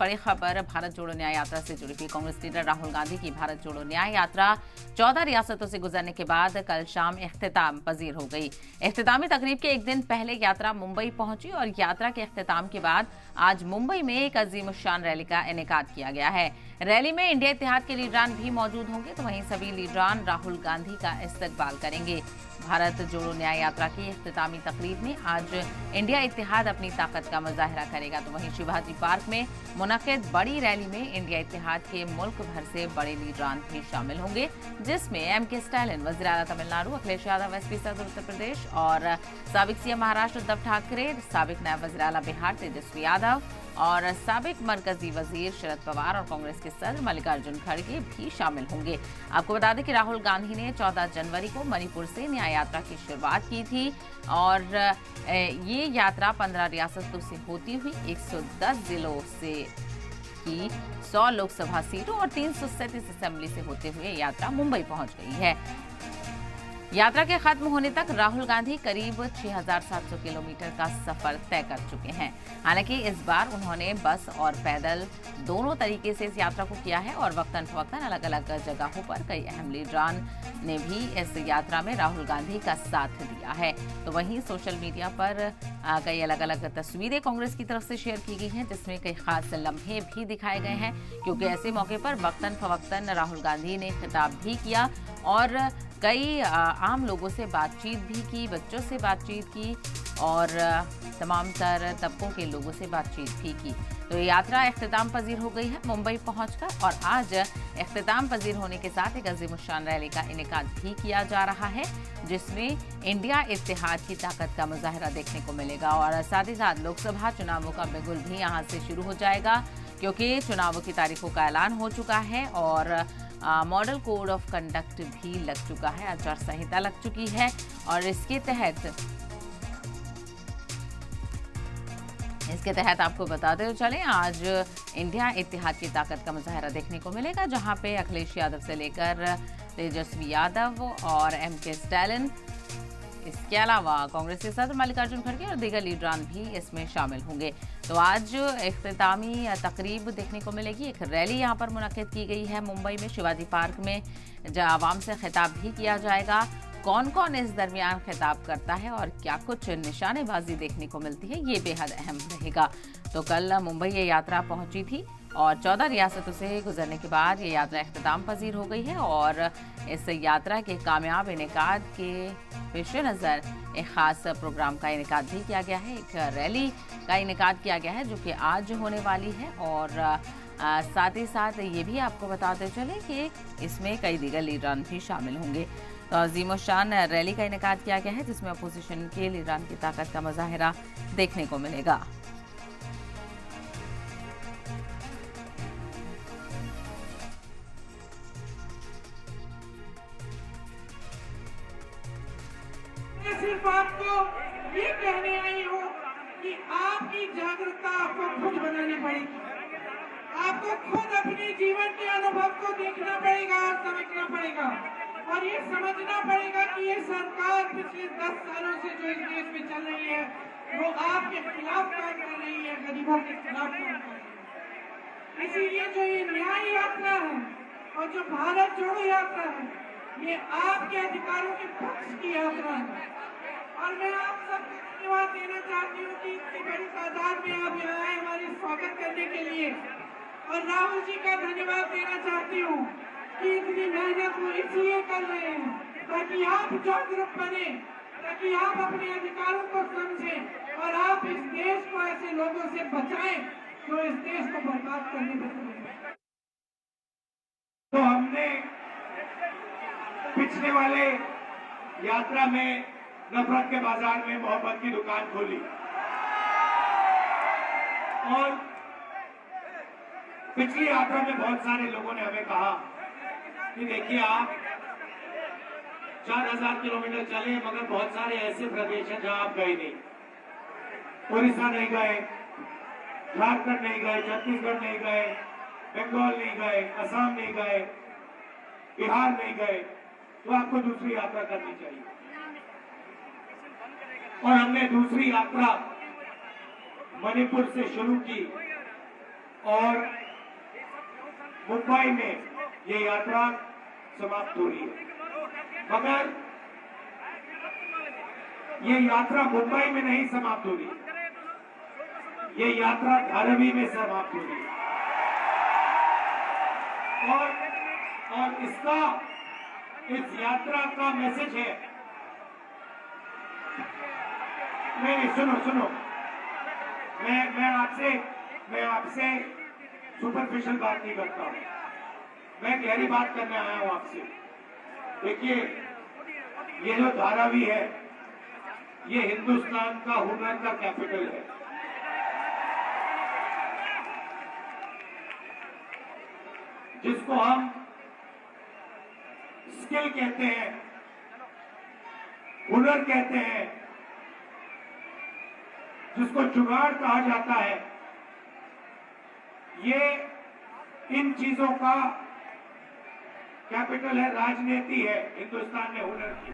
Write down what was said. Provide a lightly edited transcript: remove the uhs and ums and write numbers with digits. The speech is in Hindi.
बड़ी खबर भारत जोड़ो न्याय यात्रा से जुड़ी हुई। कांग्रेस लीडर राहुल गांधी की भारत जोड़ो न्याय यात्रा 14 रियासतों से गुजरने के बाद कल शाम इख्तिताम पजीर हो गई। इख्तितामी तकरीब के एक दिन पहले यात्रा मुंबई पहुंची और यात्रा के इख्तिताम के बाद आज मुंबई में एक अजीम शान रैली का इनेकाद किया गया है। रैली में इंडिया इत्तेहाद के लीडरान भी मौजूद होंगे, तो वहीं सभी लीडरान राहुल गांधी का इस्तकबाल करेंगे। भारत जोड़ो न्याय यात्रा की इख्तितामी तकरीब में आज इंडिया इत्तेहाद अपनी ताकत का मुजाहरा करेगा, तो वहीं शिवाजी पार्क में मुनक्किद बड़ी रैली में इंडिया इत्तेहाद के मुल्क भर से बड़े लीडरान भी शामिल होंगे, जिसमें एमके स्टालिन वज़ीर आला तमिलनाडु, अखिलेश यादव एसपी सदर उत्तर प्रदेश और साबिक सीएम महाराष्ट्र उद्धव ठाकरे, साबिक नायब वज़ीर आला बिहार तेजस्वी यादव और साबिक मरकजी वजीर शरद पवार और कांग्रेस के सदर मल्लिकार्जुन खड़गे भी शामिल होंगे। आपको बता दें कि राहुल गांधी ने 14 जनवरी को मणिपुर से न्याय यात्रा की शुरुआत की थी और ये यात्रा 15 रियासतों से होती हुई 110 जिलों से की 100 लोकसभा सीटों और 337 असेंबली से होते हुए यात्रा मुंबई पहुंच गई है। यात्रा के खत्म होने तक राहुल गांधी करीब 6,700 किलोमीटर का सफर तय कर चुके हैं। हालांकि इस बार उन्होंने बस और पैदल दोनों तरीके से इस यात्रा को किया है और वक्तन फवक्तन अलग अलग जगहों पर कई अहम लीडरान ने भी इस यात्रा में राहुल गांधी का साथ दिया है। तो वहीं सोशल मीडिया पर कई अलग अलग तस्वीरें कांग्रेस की तरफ से शेयर की गई हैं, जिसमें कई खास लम्हे भी दिखाए गए हैं, क्योंकि ऐसे मौके पर वक्तन फवक्तन राहुल गांधी ने खिताब भी किया और कई आम लोगों से बातचीत भी की, बच्चों से बातचीत की और तमाम तर तबकों के लोगों से बातचीत भी की। तो ये यात्रा इख्तिताम पजीर हो गई है मुंबई पहुंचकर और आज इख्तिताम पजीर होने के साथ एक अजीम शान रैली का इनेकाद भी किया जा रहा है, जिसमें इंडिया इत्तेहाद की ताकत का मुजाहरा देखने को मिलेगा और साथ ही साथ लोकसभा चुनावों का बिगुल भी यहाँ से शुरू हो जाएगा, क्योंकि चुनावों की तारीखों का ऐलान हो चुका है और मॉडल कोड ऑफ कंडक्ट भी लग चुका है, आचार संहिता लग चुकी है और इसके तहत आपको बताते हुए चलें, आज इंडिया इत्तेहाद की ताकत का मुजाहरा देखने को मिलेगा, जहां पे अखिलेश यादव से लेकर तेजस्वी यादव और एमके स्टालिन, इसके अलावा कांग्रेस के सदर मल्लिकार्जुन खड़गे और दीगर लीडरान भी इसमें शामिल होंगे। तो आज इख्तितामी तकरीब देखने को मिलेगी। एक रैली यहाँ पर मुनक्किद की गई है मुंबई में शिवाजी पार्क में, जहाँ आवाम से खिताब भी किया जाएगा। कौन कौन इस दरमियान खिताब करता है और क्या कुछ निशानेबाजी देखने को मिलती है, ये बेहद अहम रहेगा। तो कल मुंबई ये यात्रा पहुंची थी और 14 रियासतों से गुजरने के बाद ये यात्रा इख्तिताम पजीर हो गई है और इस यात्रा के कामयाब इनेकाद के पेश नज़र एक ख़ास प्रोग्राम का इनेकाद भी किया गया है। एक रैली का इनेकाद किया गया है जो कि आज होने वाली है और साथ ही साथ ये भी आपको बताते चले कि इसमें कई दीगर लीडरान भी शामिल होंगे। तो अजीम शान रैली का इनेकाद किया गया है, जिसमें अपोजिशन के लीडरान की ताकत का मुजाहरा देखने को मिलेगा। सिर्फ आपको ये कहने आई हूँ कि आपकी जागरूकता आपको खुद बनानी पड़ेगी। आपको खुद अपने जीवन के अनुभव को देखना पड़ेगा, समझना पड़ेगा और ये समझना पड़ेगा कि ये सरकार पिछले 10 सालों से जो इस देश में चल रही है वो आपके खिलाफ काम कर रही है, गरीबों के खिलाफ काम कर रही है। इसीलिए जो ये न्याय यात्रा है और जो भारत जोड़ो यात्रा है, ये आपके अधिकारों के पक्ष की यात्रा है और मैं आप सबको धन्यवाद देना चाहती हूँ कि इतनी बड़ी तादाद में आप यहाँ आए हमारे स्वागत करने के लिए और राहुल जी का धन्यवाद देना चाहती हूँ कि इतनी मेहनत वो इसलिए कर रहे हैं ताकि आप जागरूक बने, ताकि आप अपने अधिकारों को समझें और आप इस देश को ऐसे लोगों से बचाएं जो इस देश को बर्बाद करने में लगे। तो हमने पिछले वाले यात्रा में नफरत के बाजार में मोहब्बत की दुकान खोली और पिछली यात्रा में बहुत सारे लोगों ने हमें कहा कि देखिए आप 4,000 किलोमीटर चले मगर बहुत सारे ऐसे प्रदेश हैं जहां आप गए नहीं, उड़ीसा नहीं गए, झारखंड नहीं गए, छत्तीसगढ़ नहीं गए, बंगाल नहीं गए, असम नहीं गए, बिहार नहीं गए, तो आपको दूसरी यात्रा करनी चाहिए। और हमने दूसरी यात्रा मणिपुर से शुरू की और मुंबई में ये यात्रा समाप्त हो रही है। मगर ये यात्रा मुंबई में नहीं समाप्त हो रही, ये यात्रा धारावी में समाप्त हो रही है। और इस यात्रा का मैसेज है, नहीं सुनो, मैं आपसे सुपरफिशियल बात नहीं करता हूं, मैं गहरी बात करने आया हूं आपसे। देखिए, ये जो धारावी है, ये हिंदुस्तान का हुनर का कैपिटल है। जिसको हम स्किल कहते हैं, हुनर कहते हैं, जिसको जुगाड़ कहा जाता है, ये इन चीजों का कैपिटल है, राजनीति है हिंदुस्तान में हुनर की।